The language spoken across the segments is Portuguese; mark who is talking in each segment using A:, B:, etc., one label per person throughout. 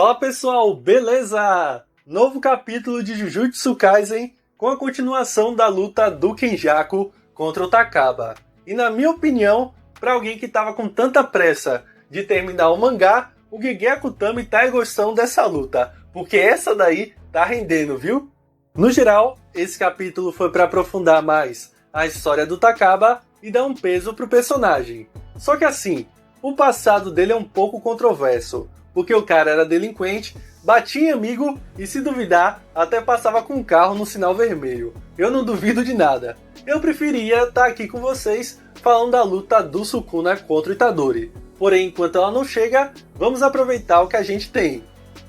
A: Fala pessoal, beleza? Novo capítulo de Jujutsu Kaisen com a continuação da luta do Kenjaku contra o Takaba. E na minha opinião, para alguém que tava com tanta pressa de terminar o mangá, o Gege Akutami tá gostando dessa luta, porque essa daí tá rendendo, viu? No geral, esse capítulo foi para aprofundar mais a história do Takaba e dar um peso pro personagem. Só que assim, o passado dele é um pouco controverso, porque o cara era delinquente, batia em amigo e, se duvidar, até passava com um carro no sinal vermelho. Eu não duvido de nada. Eu preferia estar aqui com vocês falando da luta do Sukuna contra o Itadori. Porém, enquanto ela não chega, vamos aproveitar o que a gente tem.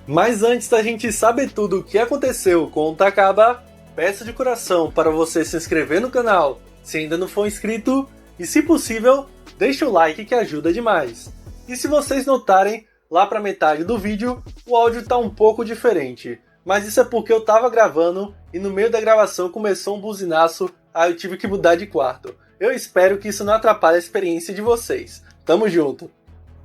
A: Mas antes da gente saber tudo o que aconteceu com o Takaba, peço de coração para você se inscrever no canal se ainda não for inscrito e, se possível, deixa o like que ajuda demais. E se vocês notarem, lá para metade do vídeo, o áudio tá um pouco diferente, mas isso é porque eu tava gravando e no meio da gravação começou um buzinaço, aí eu tive que mudar de quarto. Eu espero que isso não atrapalhe a experiência de vocês. Tamo junto!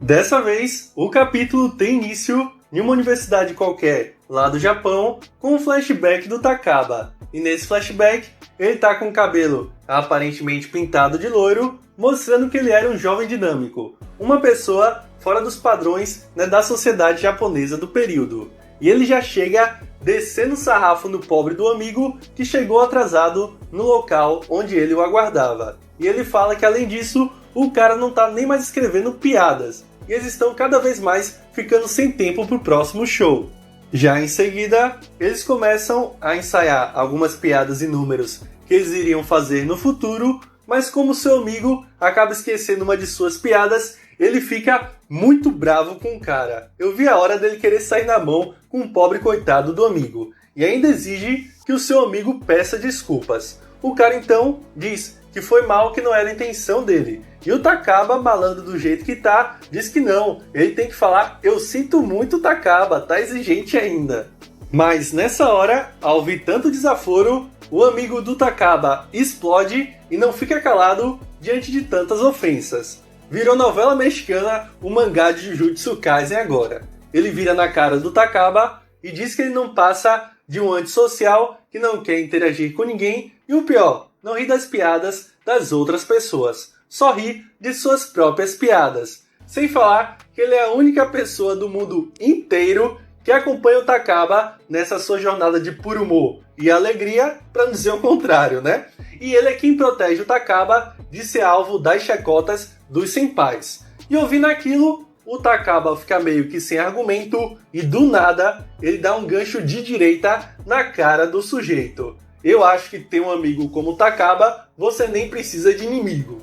A: Dessa vez, o capítulo tem início em uma universidade qualquer, lá do Japão, com um flashback do Takaba. E nesse flashback, ele tá com o cabelo aparentemente pintado de loiro, mostrando que ele era um jovem dinâmico, uma pessoa fora dos padrões, né, da sociedade japonesa do período. E ele já chega descendo o sarrafo no pobre do amigo que chegou atrasado no local onde ele o aguardava. E ele fala que, além disso, o cara não tá nem mais escrevendo piadas, e eles estão cada vez mais ficando sem tempo pro próximo show. Já em seguida, eles começam a ensaiar algumas piadas e números que eles iriam fazer no futuro, mas como seu amigo acaba esquecendo uma de suas piadas, ele fica muito bravo com o cara. Eu vi a hora dele querer sair na mão com o pobre coitado do amigo, e ainda exige que o seu amigo peça desculpas. O cara então diz que foi mal, que não era a intenção dele. E o Takaba, malandro do jeito que tá, diz que não. Ele tem que falar: eu sinto muito, Takaba, tá exigente ainda. Mas nessa hora, ao ouvir tanto desaforo, o amigo do Takaba explode e não fica calado diante de tantas ofensas. Virou novela mexicana o mangá de Jujutsu Kaisen agora. Ele vira na cara do Takaba e diz que ele não passa de um antissocial que não quer interagir com ninguém e, o pior, não ri das piadas das outras pessoas, só ri de suas próprias piadas. Sem falar que ele é a única pessoa do mundo inteiro que acompanha o Takaba nessa sua jornada de puro humor e alegria, para não dizer o contrário, né? E ele é quem protege o Takaba de ser alvo das chacotas dos senpais. E ouvindo aquilo, o Takaba fica meio que sem argumento e do nada ele dá um gancho de direita na cara do sujeito. Eu acho que ter um amigo como o Takaba, você nem precisa de inimigo.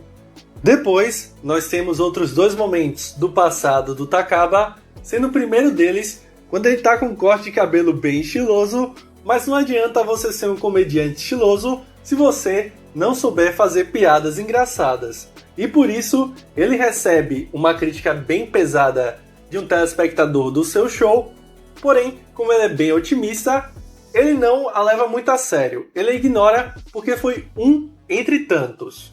A: Depois, nós temos outros dois momentos do passado do Takaba, sendo o primeiro deles quando ele tá com um corte de cabelo bem estiloso, mas não adianta você ser um comediante estiloso se você não souber fazer piadas engraçadas. E por isso, ele recebe uma crítica bem pesada de um telespectador do seu show, porém, como ele é bem otimista, ele não a leva muito a sério. Ele ignora porque foi um entre tantos.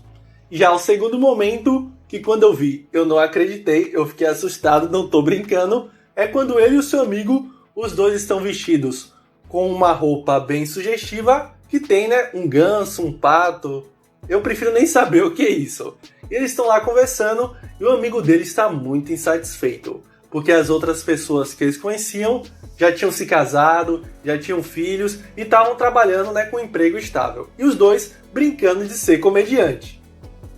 A: Já o segundo momento, que quando eu vi, eu não acreditei, eu fiquei assustado, não tô brincando, é quando ele e o seu amigo, os dois estão vestidos com uma roupa bem sugestiva, que tem, né, um ganso, um pato. Eu prefiro nem saber o que é isso. E eles estão lá conversando e o amigo dele está muito insatisfeito, porque as outras pessoas que eles conheciam já tinham se casado, já tinham filhos e estavam trabalhando, né, com um emprego estável. E os dois brincando de ser comediante.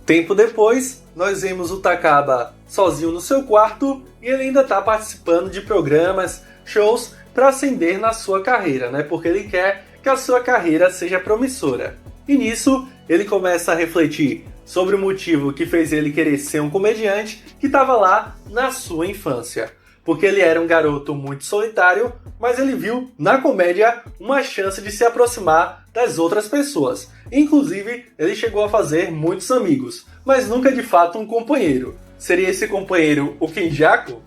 A: Tempo depois, nós vemos o Takaba sozinho no seu quarto e ele ainda está participando de programas, shows, para ascender na sua carreira, né? Porque ele quer que a sua carreira seja promissora. E nisso, ele começa a refletir sobre o motivo que fez ele querer ser um comediante que estava lá na sua infância. Porque ele era um garoto muito solitário, mas ele viu na comédia uma chance de se aproximar das outras pessoas. Inclusive, ele chegou a fazer muitos amigos, mas nunca de fato um companheiro. Seria esse companheiro o Kenjaku?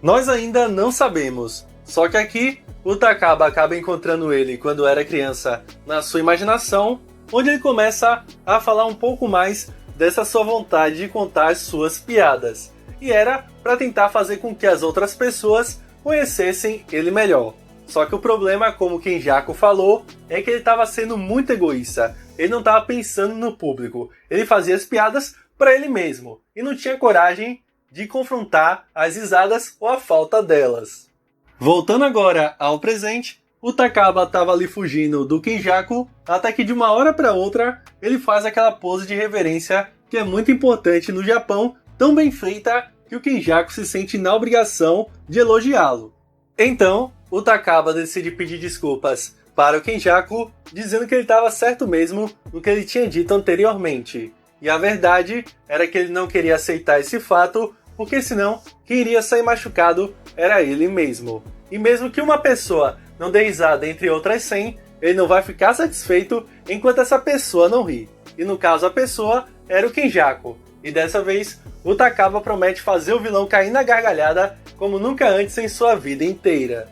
A: Nós ainda não sabemos. Só que aqui, o Takaba acaba encontrando ele quando era criança na sua imaginação, onde ele começa a falar um pouco mais dessa sua vontade de contar as suas piadas. E era para tentar fazer com que as outras pessoas conhecessem ele melhor. Só que o problema, como o Kenjaku falou, é que ele estava sendo muito egoísta. Ele não estava pensando no público. Ele fazia as piadas para ele mesmo e não tinha coragem de confrontar as risadas ou a falta delas. Voltando agora ao presente, o Takaba estava ali fugindo do Kenjaku, até que de uma hora para outra ele faz aquela pose de reverência que é muito importante no Japão, tão bem feita que o Kenjaku se sente na obrigação de elogiá-lo. Então, o Takaba decide pedir desculpas para o Kenjaku, dizendo que ele estava certo mesmo no que ele tinha dito anteriormente. E a verdade era que ele não queria aceitar esse fato, porque senão quem iria sair machucado era ele mesmo. E mesmo que uma pessoa não dê risada entre outras 100, ele não vai ficar satisfeito enquanto essa pessoa não ri. E no caso a pessoa era o Kenjaku. E dessa vez, o Takaba promete fazer o vilão cair na gargalhada como nunca antes em sua vida inteira.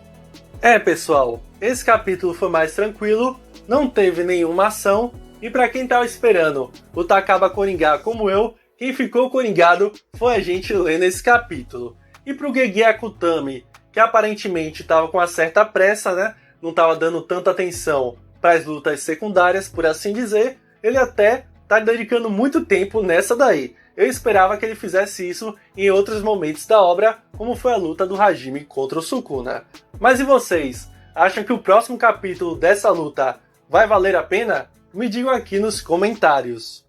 A: Pessoal, esse capítulo foi mais tranquilo, não teve nenhuma ação, e pra quem tava esperando o Takaba coringar como eu, quem ficou coringado foi a gente lendo esse capítulo. E pro Gege Akutami, que aparentemente tava com uma certa pressa, né? Não tava dando tanta atenção para as lutas secundárias, por assim dizer, ele até tá dedicando muito tempo nessa daí. Eu esperava que ele fizesse isso em outros momentos da obra, como foi a luta do Hajime contra o Sukuna. Mas e vocês? Acham que o próximo capítulo dessa luta vai valer a pena? Me digam aqui nos comentários.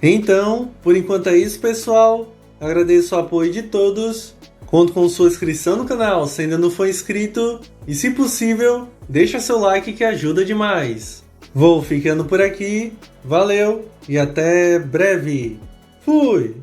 A: Então, por enquanto é isso, pessoal. Agradeço o apoio de todos. Conto com sua inscrição no canal se ainda não for inscrito. E se possível, deixa seu like que ajuda demais. Vou ficando por aqui. Valeu e até breve. Fui!